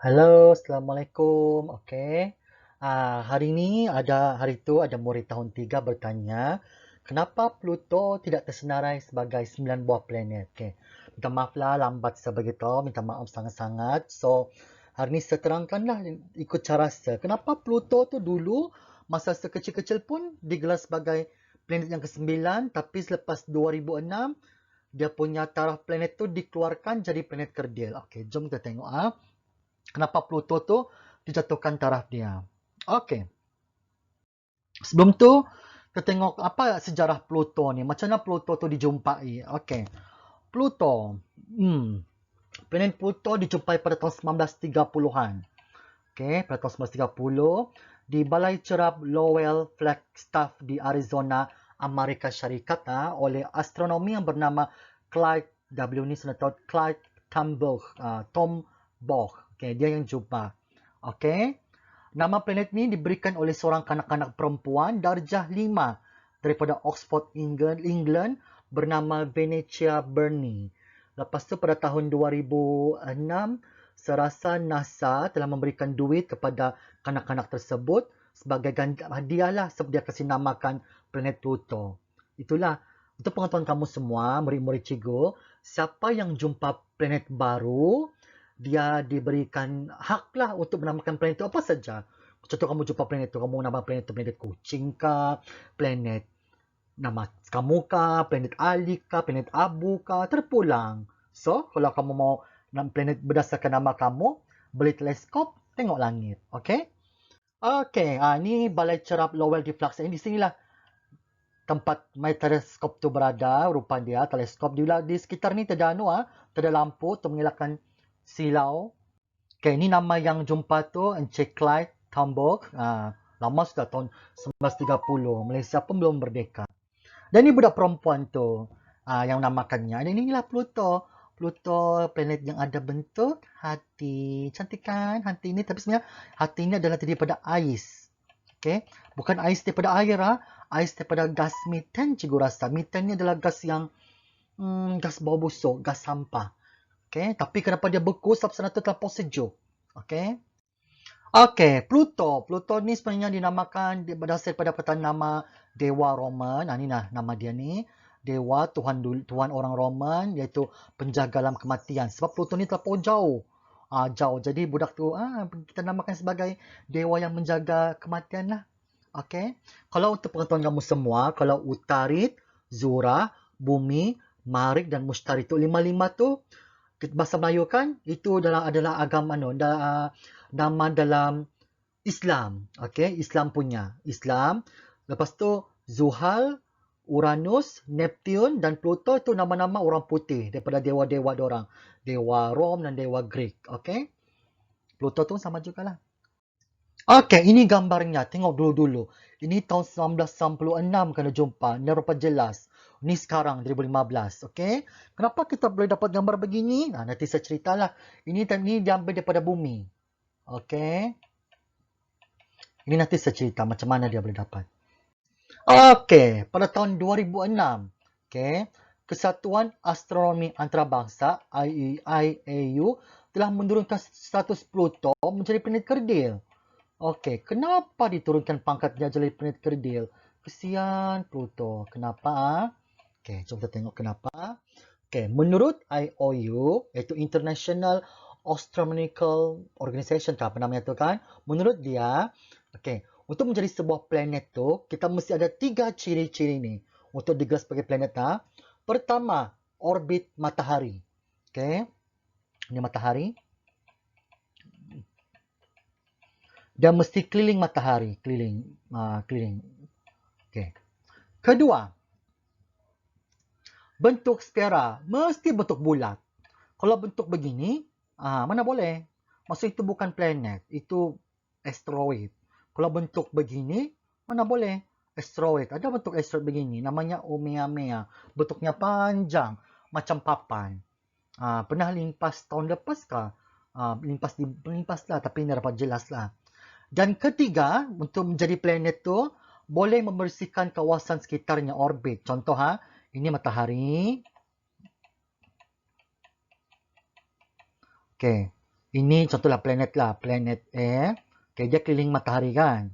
Halo, Assalamualaikum. Oke. Hari itu ada murid tahun 3 bertanya, kenapa Pluto tidak tersenarai sebagai 9 buah planet? Oke. Minta maaf lah lambat sebegitu, minta maaf sangat-sangat. So, hari ini saya terangkanlah ikut cara saya. Kenapa Pluto tu dulu masa sekecil-kecil pun digelar sebagai planet yang ke-9, tapi selepas 2006 dia punya taraf planet tu dikeluarkan jadi planet kerdil. Oke, jom kita tengok kenapa Pluto tu dijatuhkan taraf dia. Okey. Sebelum tu, kita tengok apa sejarah Pluto ni. Macam mana Pluto tu dijumpai. Okey. Pluto. Hmm. Planet Pluto dijumpai pada tahun 1930-an. Okey, pada tahun 1930 di Balai Cerap Lowell Flagstaff di Arizona, Amerika Syarikat oleh astronomi yang bernama Clyde W ni sudah tahu Clyde Tombaugh, Tombaugh. Okey, dia yang jumpa. Okey. Nama planet ni diberikan oleh seorang kanak-kanak perempuan darjah 5 daripada Oxford, England bernama Venetia Burney. Lepas tu pada tahun 2006, saya rasa NASA telah memberikan duit kepada kanak-kanak tersebut sebagai hadiah lah sebab dia kasih namakan planet Pluto. Itulah untuk pengetahuan kamu semua, murid-murid cikgu, siapa yang jumpa planet baru, dia diberikan hak lah untuk menamakan planet itu apa saja. Contoh kamu jumpa planet itu, kamu nama planet itu planet kucing kah, planet nama kamu kah, planet Ali kah, planet Abu kah, terpulang. So, kalau kamu mau planet berdasarkan nama kamu, beli teleskop, tengok langit. Okay? Okay, ini Balai Cerap Lowell di Flagstaff. Di sinilah tempat my teleskop tu berada, rupa dia, teleskop. Di sekitar ni tak ada tak ada lampu untuk mengelakkan silau. Okay, ini nama yang jumpa tu Encik Clyde Tombaugh. Lama sudah tahun 1930. Malaysia pun belum merdeka. Dan ini budak perempuan tu yang namakannya. Dan inilah Pluto. Pluto, planet yang ada bentuk hati. Cantik kan hati ini? Tapi sebenarnya hati ini adalah terdiri daripada ais. Okay? Bukan ais daripada air. Ais daripada gas metan, cikgu rasa. Metan ni adalah gas yang gas bau busuk, gas sampah. Okay? Tapi kenapa dia beku? Sebab sana tu terlampau sejuk. Okay? Okay, Pluto. Pluto ni sebenarnya dinamakan berdasar pada nama Dewa Roman. Ini nama dia ni. Dewa, Tuhan orang Roman, iaitu penjaga alam kematian. Sebab Pluto ni terlampau jauh. Jauh. Jadi budak tu kita namakan sebagai dewa yang menjaga kematian lah. Okay. Kalau untuk pengetahuan kamu semua, kalau Utarit, Zura, Bumi, Marik dan Mushtari tu, lima-lima tu, bahasa Melayu kan, itu adalah agama nama dalam Islam. Okay, Islam punya. Islam. Lepas tu Zuhal, Uranus, Neptune dan Pluto itu nama-nama orang putih daripada dewa-dewa diorang. Dewa Rom dan dewa Greek. Okay. Pluto tu sama jugalah. Okay, ini gambarnya. Tengok dulu-dulu. Ini tahun 1996 kena jumpa. Ini rupa jelas. Ini sekarang, 2015. Okay. Kenapa kita boleh dapat gambar begini? Nanti saya ceritalah. Ini diambil daripada bumi. Okay. Ini nanti saya cerita macam mana dia boleh dapat. Okey, pada tahun 2006, okey, Kesatuan Astronomi Antarabangsa IAU telah menurunkan status Pluto menjadi planet kerdil. Okey, kenapa diturunkan pangkatnya jadi planet kerdil? Kesian Pluto. Kenapa? Okey, jom kita tengok kenapa. Okey, menurut IOU, iaitu International Astronomical Organization, apa namanya tu kan? Menurut dia, okey, untuk menjadi sebuah planet tu, kita mesti ada 3 ciri-ciri ni untuk digelar sebagai planet. Pertama, orbit matahari. Okey, ini matahari. Dia mesti keliling matahari, keliling. Okey. Kedua, bentuk sfera mesti bentuk bulat. Kalau bentuk begini, mana boleh. Maksud itu bukan planet, itu asteroid. Kalau bentuk begini, mana boleh. Asteroid. Ada bentuk asteroid begini, namanya Oumuamua. Bentuknya panjang, macam papan. Pernah limpas tahun lepas kah? Limpas lah, tapi ini dapat jelas lah. Dan ketiga, untuk menjadi planet tu, boleh membersihkan kawasan sekitarnya orbit. Contoh, ini matahari. Okey. Ini contohlah planet lah, planet Air. Okay, dia keliling matahari kan.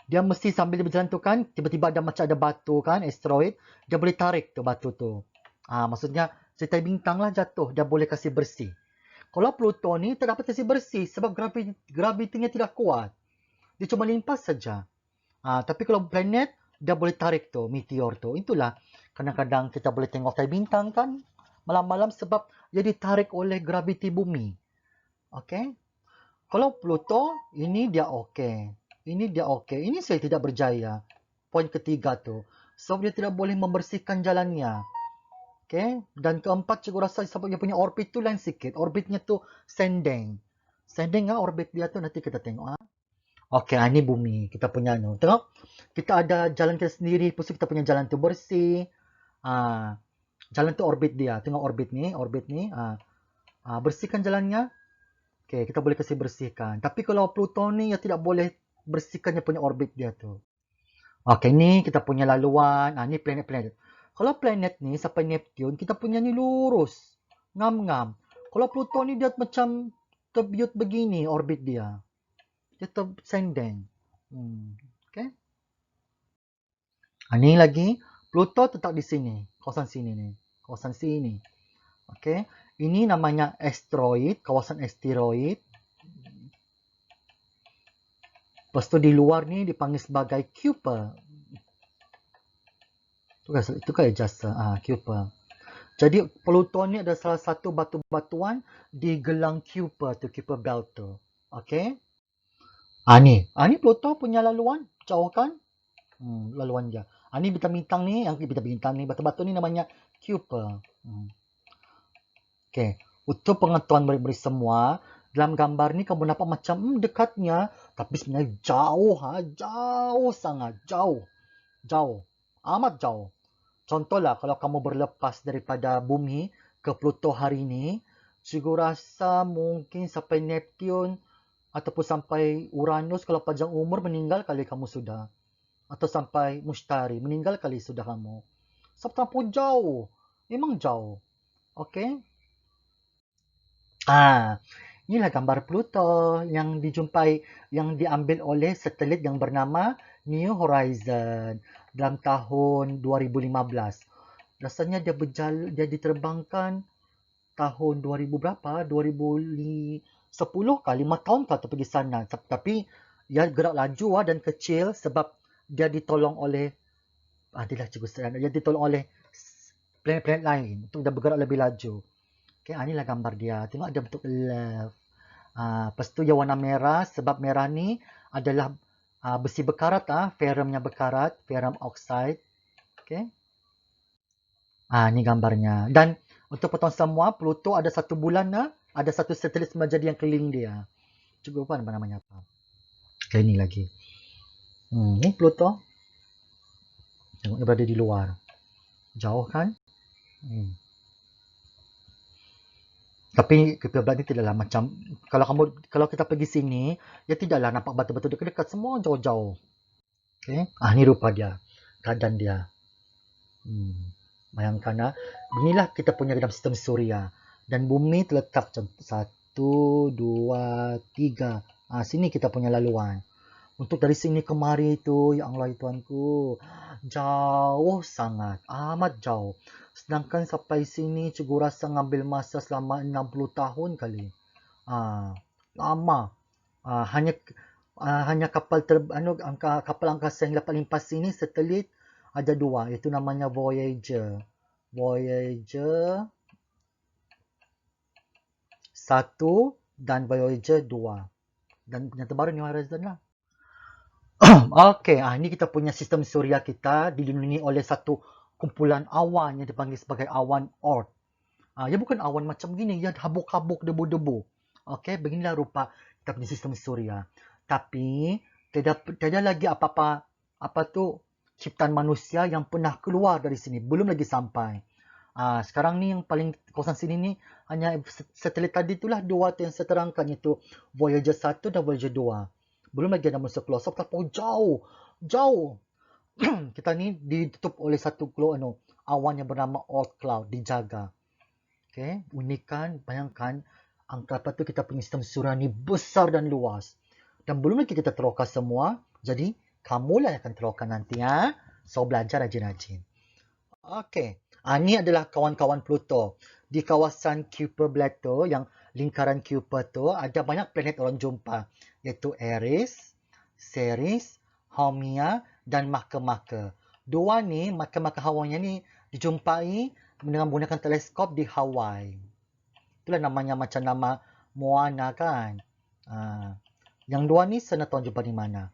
Dia mesti sambil dia berjalan tu kan, tiba-tiba ada macam ada batu kan, asteroid, dia boleh tarik tu batu tu. Maksudnya setai bintang lah jatuh, dia boleh kasih bersih. Kalau Pluto ni tak dapat kasih bersih sebab gravitinya tidak kuat. Dia cuma limpas saja. Tapi kalau planet, dia boleh tarik tu, meteor tu. Itulah kadang-kadang kita boleh tengok tai bintang kan, malam-malam sebab dia ditarik oleh graviti bumi. Okay? Kalau Pluto, ini dia okey. Ini dia okey. Ini saya tidak berjaya. Poin ketiga tu. So, dia tidak boleh membersihkan jalannya. Okay? Dan keempat, cikgu rasa sebab dia punya orbit tu lain sikit. Orbitnya tu sendeng. Sendeng orbit dia tu nanti kita tengok. Okey, ini bumi. Kita punya no. Tengok, kita ada jalan kita sendiri. Lepas kita punya jalan tu bersih. Jalan tu orbit dia. Tengok orbit ni. Bersihkan jalannya. Okay, kita boleh kasih bersihkan. Tapi kalau Pluton ni, ya tidak boleh bersihkan dia punya orbit dia tu. Okay, ni kita punya laluan. Ni planet-planet. Kalau planet ni sampai Neptune, kita punya ni lurus. Ngam-ngam. Kalau Pluton ni dia macam terbiut begini orbit dia. Dia tersendeng. Okay. Ni lagi. Pluto tetap di sini. Kawasan sini ni. Kawasan sini. Okay. Ini namanya asteroid, kawasan asteroid. Lepas tu di luar ni dipanggil sebagai Kuiper. Itu kan jasa. Kuiper. Jadi Pluton ni ada salah satu batu-batuan di gelang Kuiper tu, Kuiper Belt tu. Okay. Ni Pluto punya laluan. Jauh kan? Laluan dia. Ni bintang-bintang ni, yang bintang-bintang ni, batu-batu ni namanya Kuiper. Okay. Untuk pengetahuan murid-murid semua, dalam gambar ni kamu nampak macam dekatnya, tapi sebenarnya jauh, jauh sangat, jauh, amat jauh. Contohlah kalau kamu berlepas daripada bumi ke Pluto hari ini, cikgu rasa mungkin sampai Neptune ataupun sampai Uranus kalau panjang umur meninggal kali kamu sudah. Atau sampai Mushtari meninggal kali sudah kamu. Sebab terlalu jauh. Memang jauh. Okay? Inilah gambar Pluto yang dijumpai, yang diambil oleh satelit yang bernama New Horizon dalam tahun 2015. Rasanya dia diterbangkan tahun 2000 berapa? 2010 kah? 5 tahun kah tu pergi sana. Tapi dia gerak laju dan kecil sebab dia ditolong oleh dia ditolong oleh planet-planet lain untuk dia bergerak lebih laju. Okay, inilah gambar dia. Tengok ada bentuk love. Lepas tu dia warna merah sebab merah ni adalah besi bekarat, ferrumnya bekarat, ferrum oxide. Okay. Ni gambarnya. Dan untuk potong semua, Pluto ada satu bulan, ada satu satelit semajadi yang keliling dia. Cuba lupa namanya apa. Okay, ini lagi. Ni Pluto. Tengok dia berada di luar. Jauh kan? Tapi Kuiper Belt ni tidaklah macam, kalau kita pergi sini, ya tidaklah nampak batu-batu dekat-dekat, semua jauh-jauh. Okay. Ni rupa dia, keadaan dia. Bayangkan, inilah kita punya dalam sistem suria. Dan bumi terletak 1, 2, 3. Sini kita punya laluan. Untuk dari sini kemari itu, ya Allah Tuanku, jauh sangat, amat jauh. Sedangkan sampai sini cikgu rasa ngambil masa selama 60 tahun kali. Lama. Hanya kapal kapal angkasa yang dapat limpas sini, satelit ada 2, itu namanya Voyager 1 dan Voyager 2. Dan yang terbaru New Horizon lah. Okey, ini kita punya sistem suria kita dilindungi oleh satu kumpulan awan yang dipanggil sebagai awan Oort. Ia bukan awan macam gini, ia habuk-habuk debu-debu. Okey, beginilah rupa kita punya sistem suria. Tapi tiada lagi apa-apa ciptaan manusia yang pernah keluar dari sini, belum lagi sampai. Sekarang ni yang paling kawasan sini ni hanya satelit tadi itulah 2 yang saya terangkan, iaitu Voyager 1 dan Voyager 2. Belum lagi ada manusia keluar. Sebab terlalu jauh. Kita ni ditutup oleh satu awan yang bernama Oort cloud, dijaga. Okay, unikan, bayangkan Anggap tu kita punya sistem suria ni besar dan luas. Dan belum lagi kita teroka semua, jadi kamulah yang akan teroka nanti ya. So belajar rajin-rajin. Okey. Ini adalah kawan-kawan Pluto. Di kawasan Kuiper Plateau yang lingkaran Kuiper tu ada banyak planet orang jumpa, iaitu Eris, Ceres, Haumea dan Makemake. Dua ni, Makemake Haumea ni dijumpai dengan menggunakan teleskop di Hawaii. Itulah namanya macam nama Moana kan. Yang dua ni saya nak tahu jumpa di mana.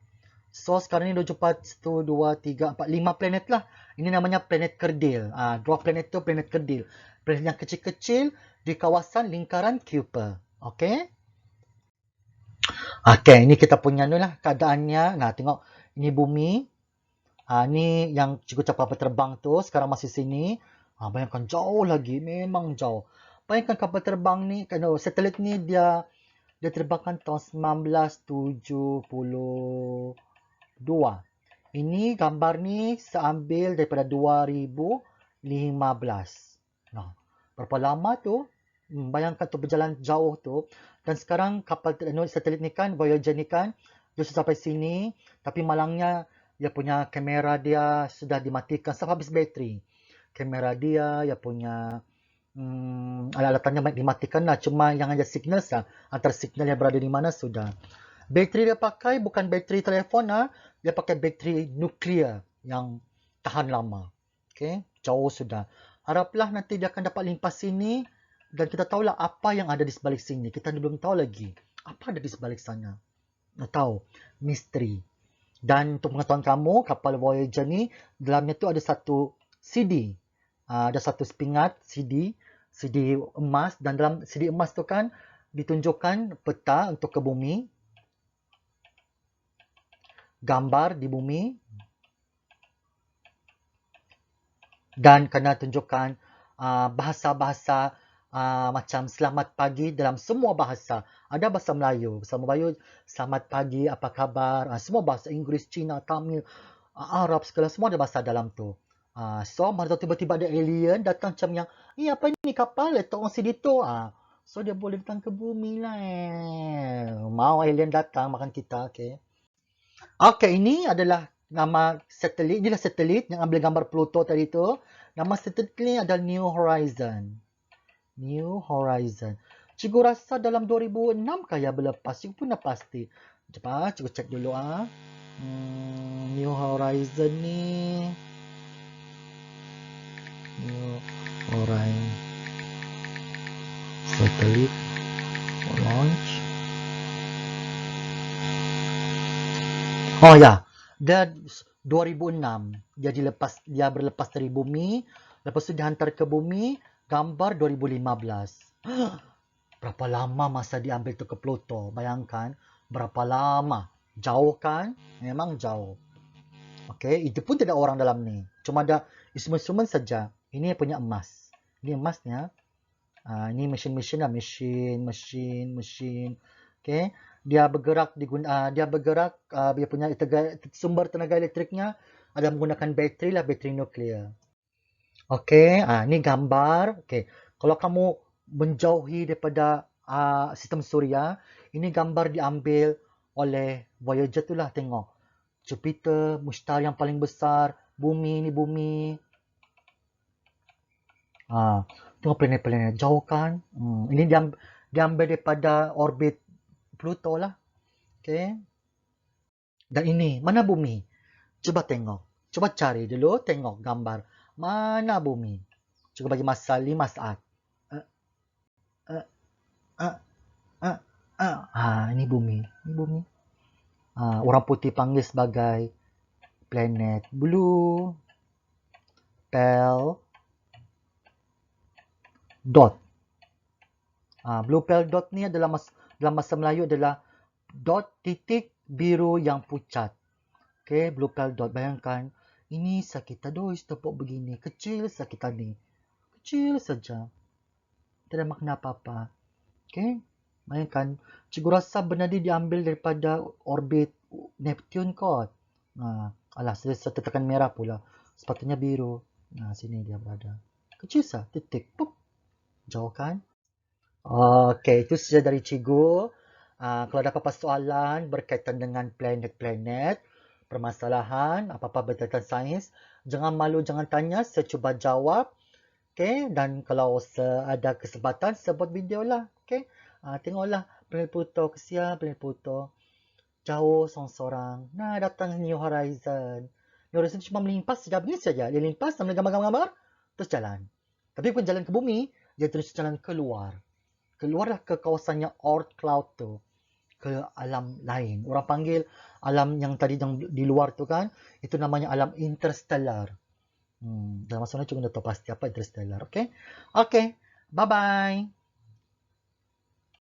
So sekarang ni dah jumpa 1, 2, 3, 4, 5 planet lah. Ini namanya planet kerdil. Dua planet tu planet kerdil. Planet yang kecil-kecil di kawasan lingkaran Kuiper. Okey? Okey, ini kita punya ni lah keadaannya. Nah, tengok ini bumi. Ni yang cikgu cakap kapal terbang tu sekarang masih sini. Bayangkan jauh lagi, memang jauh. Bayangkan kapal terbang ni, satelit ni dia terbangkan tahun 1972. Ini gambar ni saya ambil daripada 2015. Nah, berapa lama tu? Bayangkan tu berjalan jauh tu. Dan sekarang kapal satelit ni kan, Voyager ni kan, dia sudah sampai sini. Tapi malangnya dia punya kamera dia sudah dimatikan sebab habis bateri. Kamera dia punya alat-alatannya dimatikan lah. Cuma yang ada signal sah. Antara signal yang berada di mana sudah. Bateri dia pakai bukan bateri telefon lah. Dia pakai bateri nuklear yang tahan lama. Okay? Jauh sudah. Haraplah nanti dia akan dapat limpas sini. Dan kita tahulah apa yang ada di sebalik sini. Kita belum tahu lagi. Apa ada di sebalik sana? Nak tahu. Misteri. Dan untuk pengetahuan kamu, kapal Voyager ni, dalamnya tu ada satu CD. Ada satu sepingat CD emas. Dan dalam CD emas tu kan, ditunjukkan peta untuk ke bumi. Gambar di bumi. Dan kena tunjukkan bahasa-bahasa macam selamat pagi dalam semua bahasa. Ada bahasa Melayu. Bahasa Melayu, selamat pagi, apa khabar. Semua bahasa Inggeris, Cina, Tamil, Arab, segala semua ada bahasa dalam tu. So, mana tahu tiba-tiba ada alien datang macam yang, apa ni kapal? Letak orang sini tu. So, dia boleh datang ke bumi lah. Mau alien datang makan kita, okay? Okay, ini adalah nama satelit. Inilah satelit yang ambil gambar Pluto tadi tu. Nama satelit ni adalah New Horizon. New Horizon. Cikgu rasa dalam 2006 kah ya berlepas? Cikgu pun dah pasti. Cepat, cikgu cek dulu New Horizon ni. New Horizon. Satelit launch. Oh ya, dia 2006 dia berlepas dari bumi, lepas tu dihantar ke bumi, gambar 2015. Berapa lama masa diambil tu ke Pluto? Bayangkan, berapa lama? Jauh kan? Memang jauh. Okey, itu pun tidak orang dalam ni. Cuma ada instrumen-instrumen saja. Ini punya emas. Ini emasnya. Ini mesin-mesin lah, mesin. Okey. Dia bergerak dia punya sumber tenaga elektriknya ada menggunakan bateri lah, bateri nuklear. Okey, ini gambar. Okey. Kalau kamu menjauhi daripada sistem suria, ini gambar diambil oleh Voyager tu lah, tengok. Jupiter, Mushtari yang paling besar, bumi ni bumi. Tengok planet-planet jauh kan? Ini diambil daripada orbit Pluto lah. Okay. Dan ini, mana bumi? Cuba tengok. Cuba cari dulu, tengok gambar. Mana bumi? Cuba bagi masa 5 saat. Ini bumi. Ini bumi. Orang putih panggil sebagai planet blue pale dot. Blue pale dot ni adalah dalam bahasa Melayu adalah dot titik biru yang pucat. Okay, blue pale dot. Bayangkan, ini sakita dois tepuk begini. Kecil sakita ni. Kecil saja. Tidak ada makna apa-apa. Okay, bayangkan. Cikgu rasa benda ni diambil daripada orbit Neptune kot. Alah, saya tekan merah pula. Sepatutnya biru. Sini dia berada. Kecil sah, titik. Pup. Jauh kan? Oke, itu saja dari Cigu. Kalau ada apa-apa soalan berkaitan dengan planet-planet, permasalahan, apa-apa berkaitan sains, jangan malu, jangan tanya, saya cuba jawab. Oke, dan kalau ada kesempatan, saya buat video lah. Oke, tengoklah planet Pluto, kesian planet Pluto. Jauh seorang-seorang. Nah, datang New Horizon. New Horizon cuma melimpas sekejap ni saja. Dia limpas sambil gambar-gambar, terus jalan. Tapi pun jalan ke bumi, dia terus jalan keluar. Keluarlah ke kawasannya Oort Cloud tu, ke alam lain. Orang panggil alam yang tadi yang di luar tu kan, itu namanya alam interstellar. Dalam masa ni cuma dah tahu pasti apa interstellar. Okay? Okay. Bye-bye.